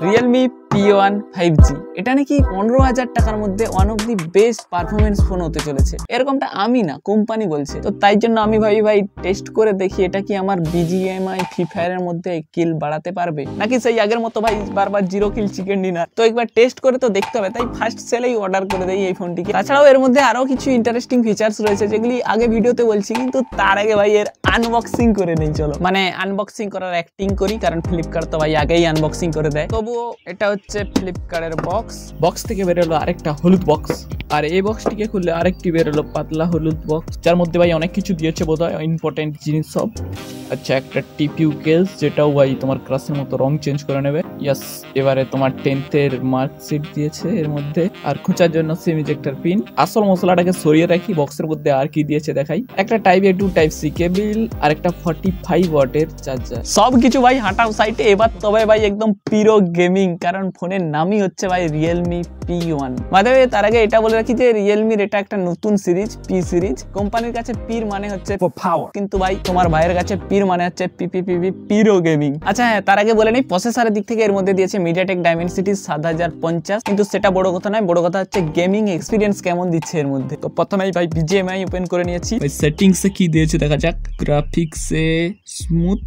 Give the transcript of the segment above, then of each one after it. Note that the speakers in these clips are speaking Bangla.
Realme P1 5G এটা নাকি 15,000 টাকার মধ্যে one of the best performance phone হতে চলেছে। এরকমটা আমি না, কোম্পানি বলছে। তো তাই জন্য আমি ভাই টেস্ট করে দেখি এটা কি আমার BGMI ফ্রি ফায়ারের মধ্যে কিল বাড়াতে পারবে নাকি সেই আগের মতো ভাই বারবার 0 কিল চিকেন ডিনার। তো একবার টেস্ট করে তো দেখতে হবে, তাই ফার্স্ট সেলেই অর্ডার করে দেই এই ফোনটিকে। তাছাড়াও এর মধ্যে আরো কিছু ইন্টারেস্টিং ফিচার্স রয়েছে যেগুলি আগে ভিডিওতে বলছি, কিন্তু তার আগে ভাই এর আনবক্সিং করে নেই। চলো মানে আনবক্সিং করার অ্যাক্টিং করি, কারণ ফ্লিপকার্ট তো ভাই আগেই আনবক্সিং করে দেয়। তবুও এটা হচ্ছে ফ্লিপকার্টের বক্স থেকে বেরোলো আরেকটা হলুদ বক্স, আর এই বক্সটিকে খুললে আরেকটি বেরোলো পাতলা হলুদ বক্স, যার মধ্যে ভাই অনেক কিছু দিয়েছে বোধহয় ইম্পর্টেন্ট জিনিস সব। আচ্ছা, একটা টিপিউ কেস, যেটাও ভাই তোমার ক্লাসের মতো রং চেঞ্জ করে নেবে। ইয়াস, এবারে তোমার 10th এর মার্কশিট দিয়েছে এর মধ্যে, আর খোঁচার জন্য সিম ইজেক্টর পিন। আসল মশলাটাকে সরিয়ে রাখি, বক্সের মধ্যে আর কি দিয়েছে দেখাই। একটা type A to type C cable, আর একটা 45 ওয়াটের চার্জার। সব কিছু ভাই হাঁটাও সাইটে। এবার তবে ভাই একদম পিরো গেমিং, কারণ ফোনের নামই হচ্ছে ভাই Realme P1। বাদে তার আগে এটা বলে রাখি যে রিয়েলমির এটা একটা নতুন সিরিজ, P সিরিজ। কোম্পানির কাছে পির মানে হচ্ছে পাওয়ার, কিন্তু ভাই তোমার ভাইয়ের কাছে পির মানে হচ্ছে পিরো গেমিং। আচ্ছা হ্যাঁ, তার আগে বলে নেই প্রসেসরের দিক থেকে এর মধ্যে দিয়েছে MediaTek Dimensity 7050, কিন্তু সেটা বড় কথা নয়। বড় কথা হচ্ছে গেমিং এক্সপিরিয়েন্স কেমন দিচ্ছে এর মধ্যে। তো প্রথমেই ভাই BGMI ওপেন করে নিয়েছি। ভাই সেটিংসে কি দিয়েছে দেখা যাক। গ্রাফিক্সে স্মুথ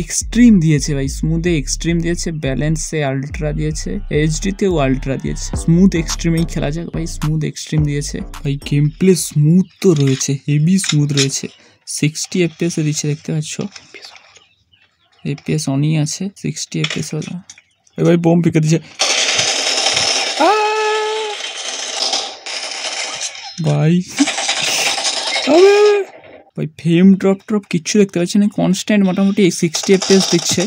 এক্সট্রিম দিয়েছে ভাই, স্মুথে এক্সট্রিম দিয়েছে, ব্যালেন্সে আলট্রা দিয়েছে, এইচডিতেও আলট্রা দিয়েছে। স্মুথ এক্সট্রিমেই খেলা যাক ভাই, স্মুথ এক্সট্রিম দিয়েছে। ভাই গেম প্লে স্মুথ তো রয়েছে, হেভি স্মুথ রয়েছে। 60 FPS এ দিচ্ছে দেখতে পাচ্ছ, FPS অনই আছে। 60 FPS ভাই বোম ফেঁকে দিচ্ছে ভাই। ভাই ফ্রেম ড্রপ কিচ্ছু দেখতে পাচ্ছি না, কনস্ট্যান্ট মোটামুটি 60 FPS দিচ্ছে।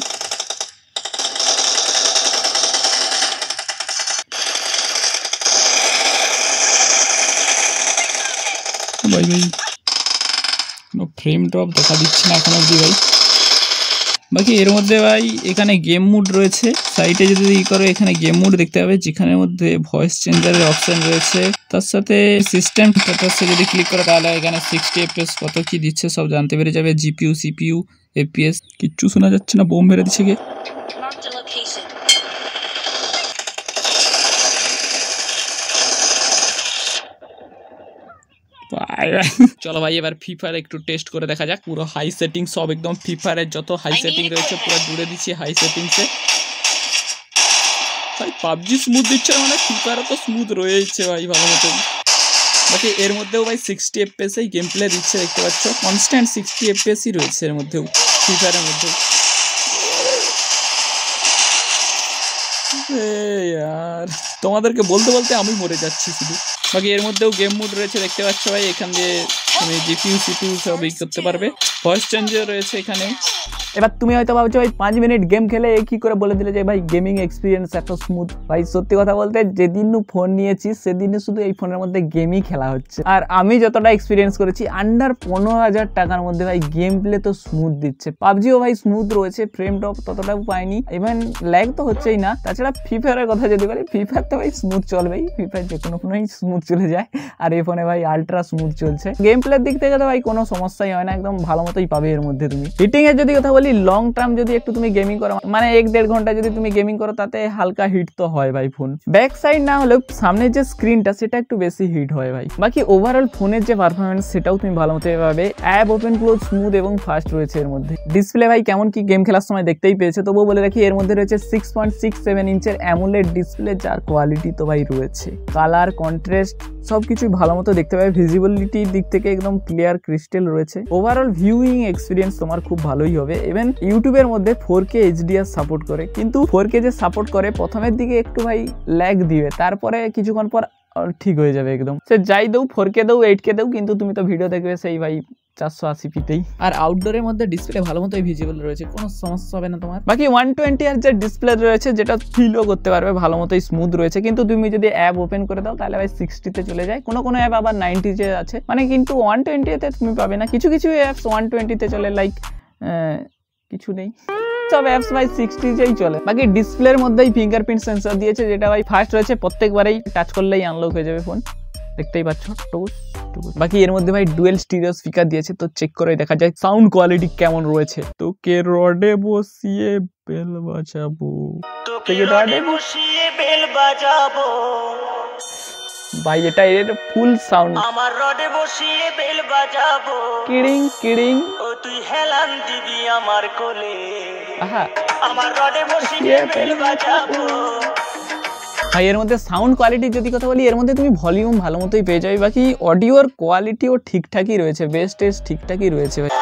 ভাই কোনো ফ্রেম ড্রপ দেখা দিচ্ছে না এখন অব্দি ভাই। বাকি এর মধ্যে ভাই এখানে গেম মুড রয়েছে, সাইটে যদি করো এখানে গেম মুড দেখতে পাবে, যেখানের মধ্যে ভয়েস চেঞ্জারের অপশন রয়েছে। তার সাথে সিস্টেম স্ট্যাটাসে যদি ক্লিক করো তাহলে এখানে 60 FPS কত কি দিচ্ছে সব জানতে পেরে যাবে। GPU CPU FPS কিচ্ছু শোনা যাচ্ছে না, বোম মেরে দিচ্ছে গে। চলো ভাই এবার ফ্রি ফায়ার একটু টেস্ট করে দেখা যাক। পুরো হাই সেটিং সব একদম, ফ্রি ফায়ারের যত হাই সেটিং রয়েছে পুরো জুড়ে দিচ্ছি হাই সেটিংসে। ভাই পাবজি স্মুথ দিচ্ছে মানে ফ্রি ফায়ারও তো স্মুথ রয়েছে ভাই ভালো মতন। বাকি এর মধ্যেও ভাই 60 FPS এই গেম প্লে দিচ্ছে দেখতে পাচ্ছ, কনস্ট্যান্ট 60 FPS ই রয়েছে এর মধ্যেও, ফ্রি ফায়ারের মধ্যেও। यार তোমাদেরকে বলতে বলতে আমি মরে যাচ্ছি শুধু। বাকি এর মধ্যেও গেম মুড রয়েছে দেখতে পাচ্ছ ভাই, এখান দিয়ে তুমি GPU CPU সব ই করতে পারবে। ভয়েস চেঞ্জও রয়েছে এখানে। এবার তুমি হয়তো ভাবছো ভাই 5 মিনিট গেম খেলে কি করে বলে দিলে যে ভাই গেমিং এক্সপিরিয়েন্স এত স্মুথ। ভাই সত্যি কথা বলতে যেদিন ফোন নিয়েছি সেদিন শুধু এই ফোনের মধ্যে গেমই খেলা হচ্ছে, আর আমি যতটা এক্সপিরিয়েন্স করেছি আন্ডার 15,000 টাকার মধ্যে ভাই গেম প্লে তো স্মুথ দিচ্ছে। পাবজিও ভাই স্মুথ রয়েছে, ফ্রেম ড্রপ ততটাও পাইনি, ইভেন ল্যাগ তো হচ্ছেই না। তাছাড়া ফ্রি ফায়ারের কথা যদি বলি, ফ্রি ফায়ার তো ভাই স্মুথ চলবেই, ফ্রি ফায়ার যে কোনো ফোনেই স্মুথ চলে যায়, আর এই ফোনে ভাই আলট্রা স্মুথ চলছে। গেম প্লের দিক থেকে তো ভাই কোনো সমস্যাই হয় না, একদম ভালো মতোই পাবে এর মধ্যে। তুমি হিটিং এর যদি কথা বলি, লং টার্ম যদি একটু তুমি গেমিং করো, মানে 1-1.5 ঘন্টা যদি তুমি গেমিং করো, তাতে হালকা হিট তো হয় ভাই ফোন। ব্যাক সাইড না হলেও সামনের যে স্ক্রিনটা সেটা একটু বেশি হিট হয় ভাই। বাকি ওভারঅল ফোনের যে পারফরমেন্স সেটাও তুমি ভালো মতো পাবে। অ্যাপ ওপেন ক্লোজ স্মুথ এবং ফাস্ট রয়েছে এর মধ্যে। ডিসপ্লে ভাই কেমন কি গেম খেলার সময় দেখতেই পেয়েছে, তবুও বলে রাখি এর মধ্যে রয়েছে 6.67 ইঞ্চের অ্যামোলেড ডিসপ্লে, যার কোয়ালিটি তো ভাই রয়েছে। কালার কন্ট্রাস্ট সবকিছুই ভালো মতো দেখতে পাবে। ভিজিবিলিটির দিক থেকে একদম ক্লিয়ার ক্রিস্টাল রয়েছে। ওভারঅল ভিউইং এক্সপিরিয়েন্স তোমার খুব ভালোই হবে। ইভেন ইউটিউবের মধ্যে 4K HDR সাপোর্ট করে, কিন্তু 4K যে সাপোর্ট করে প্রথমের দিকে একটু ভাই ল্যাগ দিবে, তারপরে কিছুক্ষণ পর ঠিক হয়ে যাবে একদম। সে যাই দেও 4K দেও 8K দেও, কিন্তু তুমি তো ভিডিও দেখবে সেই ভাই 480pতেই। আর আউটডোরের মধ্যে ডিসপ্লে ভালো মতোই ভিজিবল রয়েছে, কোনো সমস্যা হবে না তোমার। বাকি 120 Hz যে ডিসপ্লে রয়েছে, যেটা ফিলও করতে পারবে, ভালো মতোই স্মুথ রয়েছে। কিন্তু তুমি যদি অ্যাপ ওপেন করে দাও তাহলে ভাই 60তে চলে যায়, কোনো অ্যাপ আবার 90 আছে মানে, কিন্তু 120তে তুমি পাবে না। কিছু অ্যাপস 120তে চলে, লাইক কিছু নেই, সব অ্যাপস ভাই 60তেই চলে। বাকি ডিসপ্লের মধ্যেই ফিঙ্গারপ্রিন্ট সেন্সর দিয়েছে, যেটা ভাই ফাস্ট রয়েছে, প্রত্যেকবারেই টাচ করলেই আনলক হয়ে যাবে ফোন, দেখতেই পাচ্ছ। বাকি এর মধ্যে ভাই ডুয়েল স্টিরিও স্পিকার দিয়েছে, তো চেক করে দেখা যায় সাউন্ড কোয়ালিটি কেমন রয়েছে। তোকে রডে বসিয়ে বেল বাজাবো, ভাই এটা এর ফুল সাউন্ড, আমার রডে বসিয়ে বেল বাজাবো, কিড়িং কিড়িং, ও তুই হেলান দিবি আমার কোলে, আহা আমার রডে বসিয়ে বেল বাজাবো। ভাই এর মধ্যে সাউন্ড কোয়ালিটি যদি কথা বলি, এর মধ্যে তুমি ভলিউম ভালো মতোই পেয়ে যাবে, বাকি অডিওর কোয়ালিটিও ঠিকঠাকই রয়েছে, বেস টেস্ট ঠিকঠাকই রয়েছে ভাই।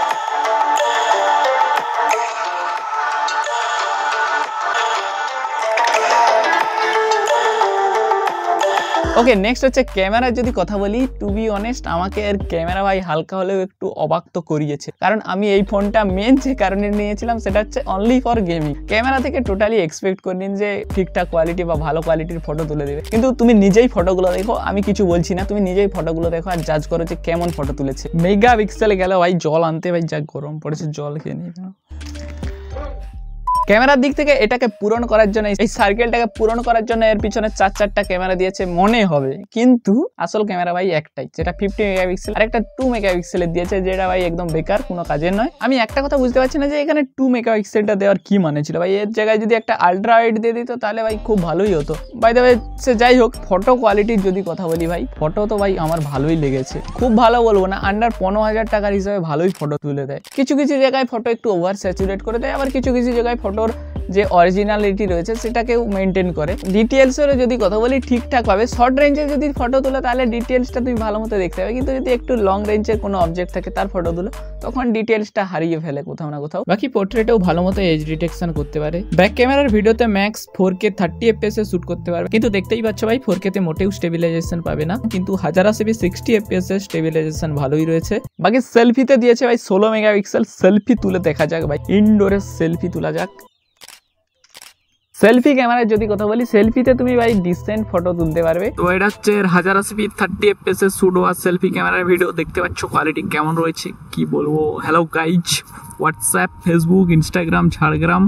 ওকে, নেক্সট হচ্ছে ক্যামেরার যদি কথা বলি, টু বি অনেস্ট আমাকে এর ক্যামেরা ভাই হালকা হলেও একটু অবাক তো করিয়েছে, কারণ আমি এই ফোনটা মেন যে কারণে নিয়েছিলাম সেটা হচ্ছে অনলি ফর গেমিং। ক্যামেরা থেকে টোটালি এক্সপেক্ট করিনি যে ঠিকঠাক কোয়ালিটি বা ভালো কোয়ালিটির ফটো তুলে দেবে, কিন্তু তুমি নিজেই ফটোগুলো দেখো, আমি কিছু বলছি না, তুমি নিজেই ফটোগুলো দেখো আর জাজ করো যে কেমন ফটো তুলেছে। মেগা পিক্সেলে গেল ভাই জল আনতে, ভাই যা গরম পড়েছে, জল খেয়ে নিয়ে ক্যামেরার দিক থেকে এটাকে পূরণ করার জন্য, এই সার্কেলটাকে পূরণ করার জন্য এর পিছনে 4-4টা ক্যামেরা দিয়েছে মনে হবে, কিন্তু আসল ক্যামেরা ভাই একটাই, যেটা 50 মেগাপিক্সেল, আর একটা 2 মেগাপিক্সেলের দিয়েছে, যেটা ভাই একদম বেকার, কোনো কাজের নয়। আমি একটা কথা বুঝতে পারছি না যে এখানে 2 মেগাপিক্সেলটা দেওয়ার কি মানে ছিল ভাই, এর জায়গায় যদি একটা আলট্রা ওয়াইড দিয়ে দিত তাহলে ভাই খুব ভালোই হতো। বাই দ্য ওয়ে সে যাই হোক, ফটো কোয়ালিটির যদি কথা বলি ভাই, ফটো তো ভাই আমার ভালোই লেগেছে, খুব ভালো বলবো না, আন্ডার 15,000 টাকার হিসাবে ভালোই ফটো তুলে দেয়। কিছু কিছু জায়গায় ফটো একটু ওভার স্যাচুরেট করে দেয়, আবার কিছু কিছু জায়গায় ফটোর যে অরিজিনালিটি রয়েছে সেটাকেও মেনটেন করে। ডিটেলসেরও যদি কথা বলি ঠিকঠাক পাবে, শর্ট রেঞ্জে যদি ফটো তুলে তাহলে ডিটেলসটা তুমি ভালো মতো দেখতে পাবে, কিন্তু যদি একটু লং রেঞ্জের কোনো অবজেক্ট থাকে তার ফটো তুলো তখন ডিটেলসটা হারিয়ে ফেলে কোথাও না কোথাও। বাকি পোর্ট্রেটেও ভালো মতো এজ ডিটেকশন করতে পারে। ব্যাক ক্যামেরার ভিডিওতে ম্যাক্স 4K 30 FPS এ শুট করতে পারবে, কিন্তু দেখতেই পাচ্ছ ভাই 4K তে মোটেও স্টেবিলাইজেশন পাবে না, কিন্তু 1080p 60 FPS এর স্টেবিলাইজেশন ভালোই রয়েছে। বাকি সেলফিতে দিয়েছে ভাই 16 মেগাপিক্সেল, সেলফি তুলে দেখা যাক ভাই, ইনডোরে সেলফি তোলা যাক। সেলফি ক্যামেরার যদি কথা বলি, সেলফিতে তুমি ভাই ডিসেন্ট ফটো তুলতে পারবে। তো এটা হচ্ছে 1080p 30 FPS এর শুট হওয়া সেলফি ক্যামেরার ভিডিও, দেখতে পাচ্ছ কোয়ালিটি কেমন রয়েছে, কি বলবো। Hello guys, WhatsApp, Facebook, Instagram, Jhargram,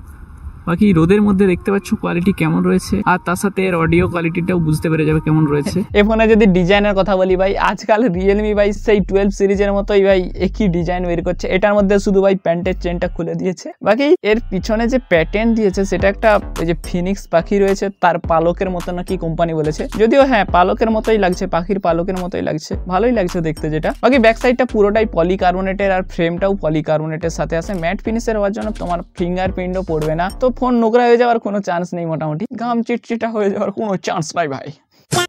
বাকি রোদের মধ্যে দেখতে পাচ্ছ কোয়ালিটি কেমন রয়েছে, আর তার সাথে এর অডিও কোয়ালিটিটাও বুঝতে পেরে যাবে কেমন রয়েছে। এই ফোনে যদি ডিজাইনের কথা বলি ভাই, আজকাল রিয়েলমি ভাই সেই 12 সিরিজের মতোই ভাই একই ডিজাইন বের করছে, এটার মধ্যে শুধু ভাই প্যান্টের চেনটা খুলে দিয়েছে, বাকি এর পিছনে যে প্যাটার্ন দিয়েছে সেটা একটা ওই যে ফিনিক্স পাখি রয়েছে তার পালকের মতো নাকি কোম্পানি বলেছে, যদিও হ্যাঁ পালকের মতোই লাগছে, পাখির পালকের মতোই লাগছে, ভালোই লাগছে দেখতে যেটা। বাকি ব্যাক সাইডটা পুরোটাই পলিকার্বনেটের, আর ফ্রেমটাও পলিকার্বনেটের সাথে আসে, ম্যাট ফিনিশের হওয়ার জন্য তোমার ফিঙ্গারপ্রিন্টও পড়বে না, তো ফোন নোংরা হয়ে যাওয়ার কোনো চান্স নেই, মোটামুটি গাম চিটচিটা হয়ে যাওয়ার কোনো চান্স নাই ভাই।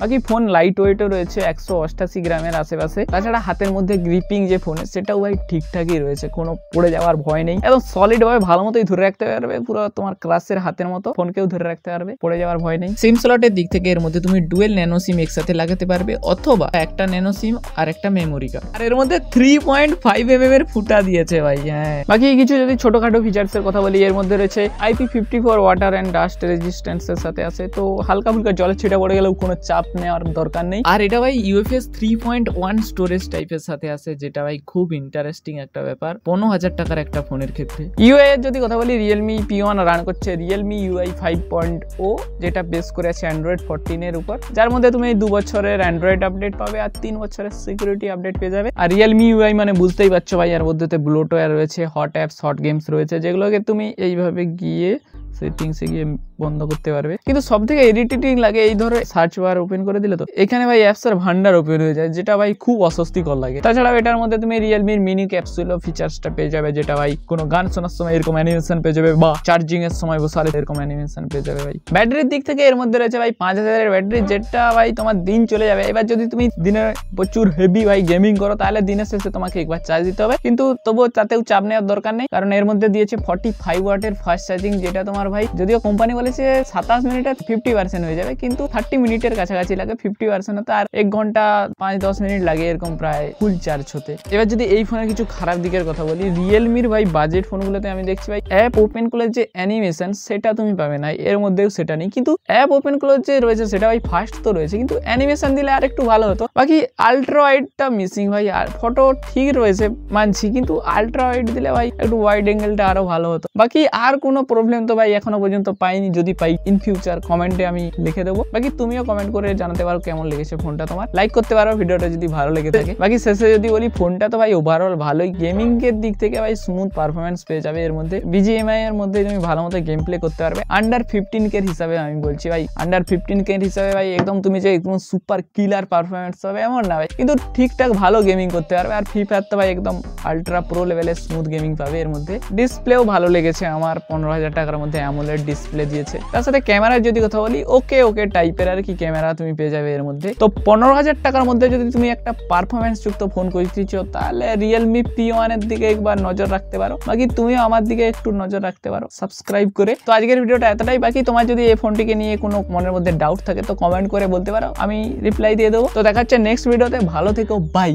বাকি ফোন লাইট ওয়েটও রয়েছে 188 গ্রামের আশেপাশে, তাছাড়া হাতের মধ্যে গ্রিপিং যে ফোনের সেটাও ভাই ঠিকঠাকই রয়েছে, কোনো পড়ে যাওয়ার ভয় নেই, একদম সলিড ভাবে ভালো মতোই ধরে রাখতে পারবে, পুরো তোমার ক্লাসের হাতের মতো ফোনকেও ধরে রাখতে পারবে, পড়ে যাওয়ার ভয় নেই। সিম স্লটের দিক থেকে এর মধ্যে তুমি ডুয়েল ন্যানো সিম একসাথে লাগাতে পারবে, অথবা একটা ন্যানো সিম আর একটা মেমোরি কার্ড, আর এর মধ্যে 3.5mm এর ফুটা দিয়েছে ভাই। হ্যাঁ, বাকি কিছু যদি ছোটখাটো ফিচার্স এর কথা বলি, এর মধ্যে রয়েছে IP54 water and dust resistance এর সাথে আছে, তো হালকা ফুলকা জলের ছিটা পড়ে গেলেও কোনো চাপ নেওয়ার দরকার নেই। আর এটা ভাই UFS 3.1 স্টোরেজ টাইপের সাথে আছে, যেটা ভাই খুব ইন্টারেস্টিং একটা ব্যাপার 15,000 টাকার একটা ফোনের ক্ষেত্রে। UI এর যদি কথা বলি, Realme P1 রান করছে Realme UI 5.0, যেটা বেস করে আছে Android 14 এর উপর, যার মধ্যে তুমি 2 বছরের Android আপডেট পাবে আর 3 বছরের সিকিউরিটি আপডেট পেয়ে যাবে। আর Realme UI মানে বুঝতেই পারছো ভাই, এর মধ্যে ব্লোটওয়্যার রয়েছে, হট অ্যাপস, হট গেমস রয়েছে, যেগুলোকে তুমি এইভাবে গিয়ে সেটিংসে গিয়ে বন্ধ করতে পারবে। কিন্তু সব থেকে ইরিটেটিং লাগে এই ধরো সার্চ বার ওপেন করে দিলে তো এখানে ভাই অ্যাপস এর ভান্ডার ওপেন হয়ে যায়, যেটা ভাই খুব অস্বস্তিকর লাগে। তাছাড়াও এটার মধ্যে তুমি রিয়েলমির মিনি ক্যাপসুল ফিচার্সটা পেয়ে যাবে, যেটা ভাই কোনো গান শোনার সময় এরকম অ্যানিমেশন পেয়ে যাবে, বা চার্জিং এর সময় বসালে এরকম অ্যানিমেশন পেয়ে যাবে ভাই। ব্যাটারির দিক থেকে এর মধ্যে রয়েছে ভাই 5000 এর ব্যাটারি, যেটা ভাই তোমার দিন চলে যাবে। এবার যদি তুমি দিনে প্রচুর হেভি ভাই গেমিং করো, তাহলে দিনের শেষে তোমাকে একবার চার্জ দিতে হবে, কিন্তু তবুও তাতেও চাপ নেওয়ার দরকার নেই, কারণ এর মধ্যে দিয়েছে 45 ওয়াটের ফাস্ট চার্জিং, যেটা তোমার ভাই যদিও কোম্পানি বলেছে 27 মিনিটে 50% হয়ে যাবে, কিন্তু 30 মিনিটের কাছাকাছি লাগে 50% হতে, আর 1 ঘন্টা 5-10 মিনিট লাগে এরকম প্রায় ফুল চার্জ হতে। এবার যদি এই ফোনের কিছু খারাপ দিকের কথা বলি, রিয়েলমির ভাই বাজেট ফোনগুলোতে আমি দেখছি ভাই অ্যাপ ওপেন ক্লোজ যে অ্যানিমেশন সেটা তুমি পাবে না, এর মধ্যেও সেটা নেই, কিন্তু অ্যাপ ওপেন ক্লোজ যে রয়েছে সেটা ভাই ফাস্ট তো রয়েছে, কিন্তু অ্যানিমেশন দিলে আর একটু ভালো হতো। বাকি আলট্রা ওয়াইডটা মিসিং ভাই, আর ফটো ঠিক রয়েছে মানছি, কিন্তু আলট্রা ওয়াইড দিলে ভাই একটু ওয়াইড অ্যাঙ্গেলটা আরো ভালো হতো। বাকি আর কোনো প্রবলেম তো ভাই এখনো পর্যন্ত পাইনি, যদি পাই ইন ফিউচার কমেন্টে আমি লিখে দেবো। বাকি তুমিও কমেন্ট করে জানাতে পারো কেমন লেগেছে ফোনটা তোমার, লাইক করতে পারো ভিডিওটা যদি ভালো লেগে থাকে। বাকি শেষে যদি বলি ফোনটা তো ভাই ওভারঅল ভালোই, গেমিং এর দিক থেকে ভাই স্মুথ পারফরমেন্স পেয়ে যাবে এর মধ্যে, BGMI এর মধ্যে তুমি ভালো মতো গেম প্লে করতে পারবে। আন্ডার 15K হিসাবে আমি বলছি ভাই, আন্ডার 15K হিসাবে ভাই একদম তুমি যে একদম সুপার কিলার পারফরমেন্স হবে এমন না ভাই, কিন্তু ঠিকঠাক ভালো গেমিং করতে পারবে। আর ফ্রি ফায়ার তো ভাই একদম আলট্রা প্রো লেভেলের স্মুথ গেমিং পাবে এর মধ্যে। ডিসপ্লেও ভালো লেগেছে আমার, 15,000 টাকার মধ্যে অ্যামোলেড ডিসপ্লে দিয়েছে। তার সাথে ক্যামেরার যদি কথা বলি ওকে টাইপের আর কি ক্যামেরা তুমি পেয়ে যাবে এর মধ্যে। তো 15,000 টাকার মধ্যে যদি তুমি একটা পারফরমেন্স যুক্ত ফোন খুঁজতেছো তাহলে রিয়েলমি P1 এর দিকে একবার নজর রাখতে পারো। বাকি তুমিও আমার দিকে একটু নজর রাখতে পারো সাবস্ক্রাইব করে। তো আজকের ভিডিওটা এতটাই। বাকি তোমার যদি এই ফোনটিকে নিয়ে কোনো মনের মধ্যে ডাউট থাকে তো কমেন্ট করে বলতে পারো, আমি রিপ্লাই দিয়ে দেবো। তো দেখা হচ্ছে নেক্সট ভিডিওতে, ভালো থেকো, বাই।